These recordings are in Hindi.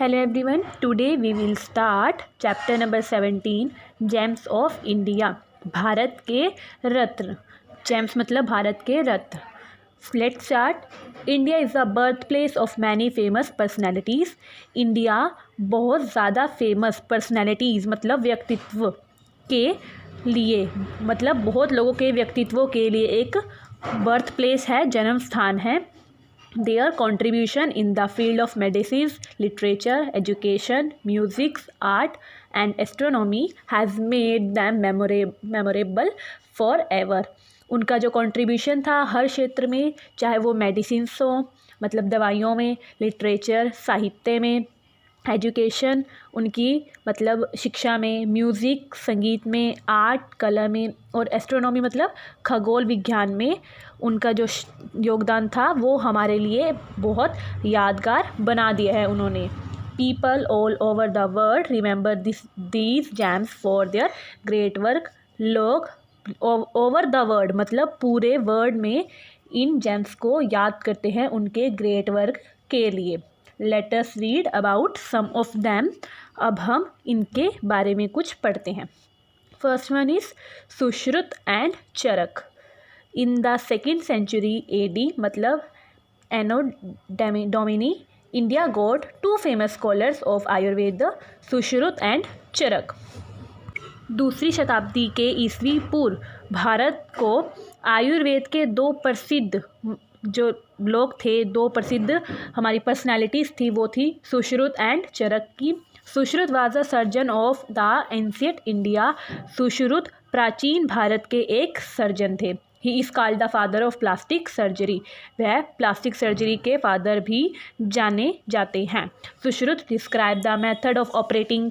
Hello everyone, today we will start chapter number 17 Gems of India. Bharat के रत्न. Gems मतलब भारत के रत्न. Let's start. India is the birthplace of many famous personalities. India बहुत ज़्यादा famous personalities मतलब व्यक्तित्व के लिए मतलब बहुत लोगों के व्यक्तित्वों के लिए एक बर्थ प्लेस है, जन्म स्थान है. Their contribution in the field of medicine, literature, education, music, art and astronomy has made them memorable forever. उनका जो कंट्रीब्यूशन था हर क्षेत्र में, चाहे वो मेडिसिन्स हो मतलब दवाइयों में, लिटरेचर साहित्य में, एजुकेशन उनकी मतलब शिक्षा में, म्यूज़िक संगीत में, आर्ट कला में और एस्ट्रोनॉमी मतलब खगोल विज्ञान में उनका जो योगदान था वो हमारे लिए बहुत यादगार बना दिया है उन्होंने. People all over the world remember these James for their great work. लोग ओवर द वर्ल्ड मतलब पूरे वर्ल्ड में इन जेम्स को याद करते हैं उनके ग्रेट वर्क के लिए. Let us read about some of them. अब हम इनके बारे में कुछ पढ़ते हैं. First one is Sushruta and Charaka. In the 2nd century AD मतलब Anno Domini, India got two famous scholars of Ayurveda, Sushruta and Charaka. दूसरी शताब्दी के ईस्वी पूर्व भारत को आयुर्वेद के दो प्रसिद्ध जो लोग थे, दो प्रसिद्ध हमारी पर्सनालिटीज़ थी, वो थी सुश्रुत एंड चरक की. Sushruta was a surgeon of the ancient India. Sushruta प्राचीन भारत के एक सर्जन थे. He is called the father of plastic surgery. वह प्लास्टिक सर्जरी के फादर भी जाने जाते हैं. Sushruta describe the method of operating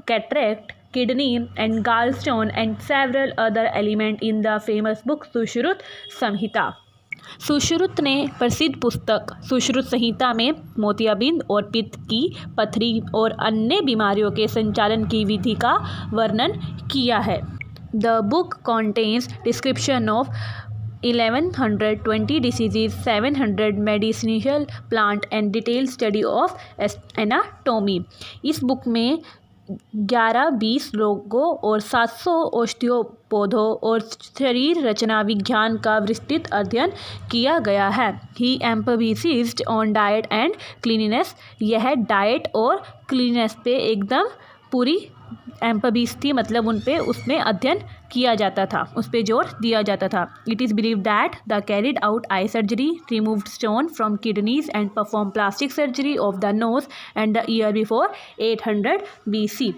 cataract, kidney and gallstone and several other element in the famous book Sushruta Samhita. Sushruta ने प्रसिद्ध पुस्तक सुश्रुत संहिता में मोतियाबिंद और पित्त की पथरी और अन्य बीमारियों के संचालन की विधि का वर्णन किया है. The book contains description of 1120 diseases, 700 medicinal plant and detailed study of anatomy. इस बुक में 11-20 रोगों और 700 औषधीय पौधों और शरीर रचना विज्ञान का विस्तृत अध्ययन किया गया है. ही emphasised on diet and cleanness. यह डाइट और क्लीननेस पे एकदम पूरी एम्फसाइज थी मतलब उन पे उसमें अध्ययन किया जाता था, उस पे जोर दिया जाता था. It is believe that the carried out eye surgery, removed stone from kidneys and perform plastic surgery of the nose and the year before 800 BC.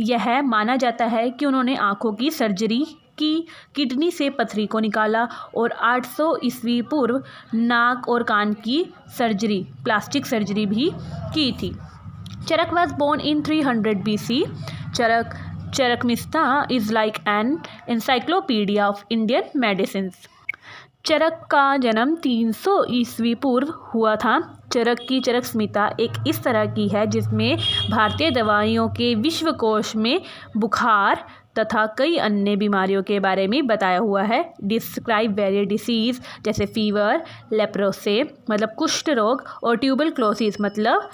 यह माना जाता है कि उन्होंने आँखों की सर्जरी की, किडनी से पथरी को निकाला और 800 ईस्वी पूर्व नाक और कान की सर्जरी प्लास्टिक सर्जरी भी की थी. Charaka was born in 300 BC. चरकमिस्ता is like an encyclopedia of Indian medicine. Charaka का जन्म 300 ईस्वी पूर्व हुआ था. चरक की चरक संहिता एक इस तरह की है जिसमें भारतीय दवाइयों के विश्वकोश में बुखार तथा कई अन्य बीमारियों के बारे में बताया हुआ है. डिस्क्राइब वेरियस डिसीज़ जैसे फीवर, लेप्रोसे मतलब कुष्ठ रोग और ट्यूबरक्लोसिस मतलब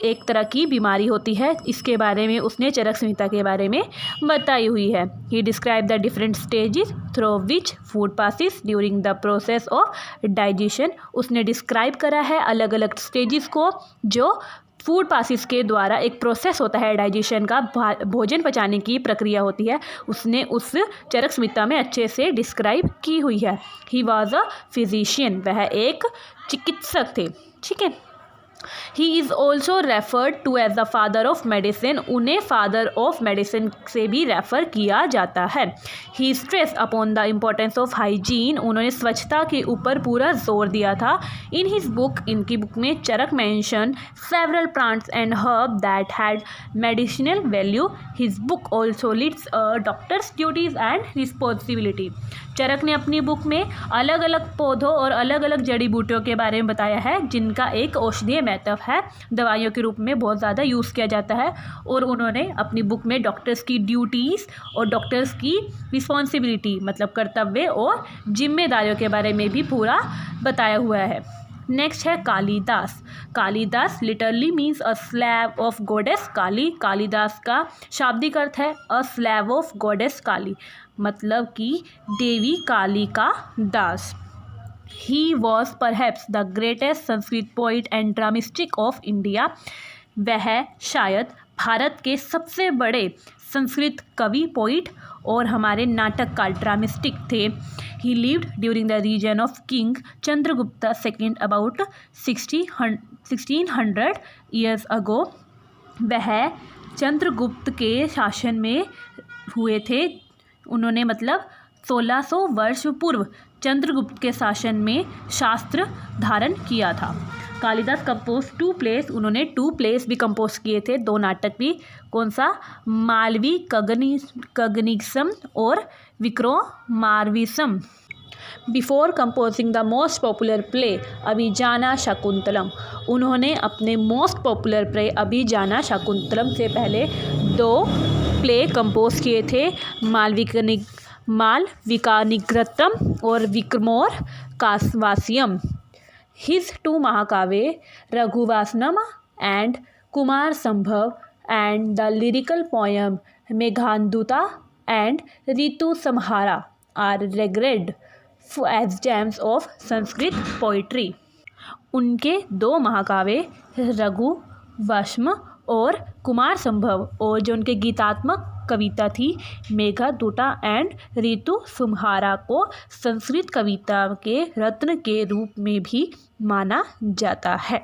एक तरह की बीमारी होती है, इसके बारे में उसने चरक संहिता के बारे में बताई हुई है. He describe the different stages through which food passes during the process of digestion. उसने डिस्क्राइब करा है अलग अलग स्टेजेस को जो फूड पासिस के द्वारा एक प्रोसेस होता है डाइजेशन का, भोजन पचाने की प्रक्रिया होती है, उसने उस चरक संहिता में अच्छे से डिस्क्राइब की हुई है. He was a physician. वह एक चिकित्सक थे. ठीक है. He is also referred to as the father of medicine. उन्हें फादर ऑफ मेडिसिन से भी रेफ़र किया जाता है. He stress upon the importance of hygiene. उन्होंने स्वच्छता के ऊपर पूरा जोर दिया था. इन हिज बुक इनकी बुक में Charaka mention several plants and herb that had medicinal value. His book also lists doctors duties and responsibility. Charaka ने अपनी बुक में अलग अलग पौधों और अलग अलग जड़ी बूटियों के बारे में बताया है जिनका एक औषधीय महत्व है, दवाइयों के रूप में बहुत ज़्यादा यूज़ किया जाता है. और उन्होंने अपनी बुक में डॉक्टर्स की ड्यूटीज़ और डॉक्टर्स की रिस्पॉन्सिबिलिटी मतलब कर्तव्य और जिम्मेदारियों के बारे में भी पूरा बताया हुआ है. नेक्स्ट है Kalidasa. Kalidasa literally means a slave of goddess Kali. Kalidasa का शाब्दिक अर्थ है a slave of goddess Kali, मतलब कि देवी काली का दास। He was perhaps the greatest Sanskrit poet and dramatic of India। वह शायद भारत के सबसे बड़े संस्कृत कवि, पोइट और हमारे नाटककार, ड्रामेस्टिक थे। He lived during the reign of King Chandragupta II about 1600 years ago। वह चंद्रगुप्त के शासन में हुए थे। उन्होंने मतलब 1600 वर्ष पूर्व चंद्रगुप्त के शासन में शास्त्र धारण किया था। Kalidas compose 2 place. उन्होंने 2 प्लेस भी कंपोज किए थे, 2 नाटक भी। कौन सा? मालवी कग्निसम और Vikramorvasiyam. Before composing the most popular play Abhijnana Shakuntalam, उन्होंने अपने most popular play Abhijnana Shakuntalam से पहले 2 प्ले कंपोज किए थे, मालविकाग्निमित्रम और विक्रमोर कासवासियम। हिज 2 महाकाव्य Raghuvamsham and Kumarasambhava and the lyrical poem Meghaduta and Ritusamhara are regarded as gems of Sanskrit poetry. उनके 2 महाकाव्य रघुवंशम और कुमार संभव और जो उनके गीतात्मक कविता थी मेघदूता एंड ऋतुसंहारा को संस्कृत कविता के रत्न के रूप में भी माना जाता है।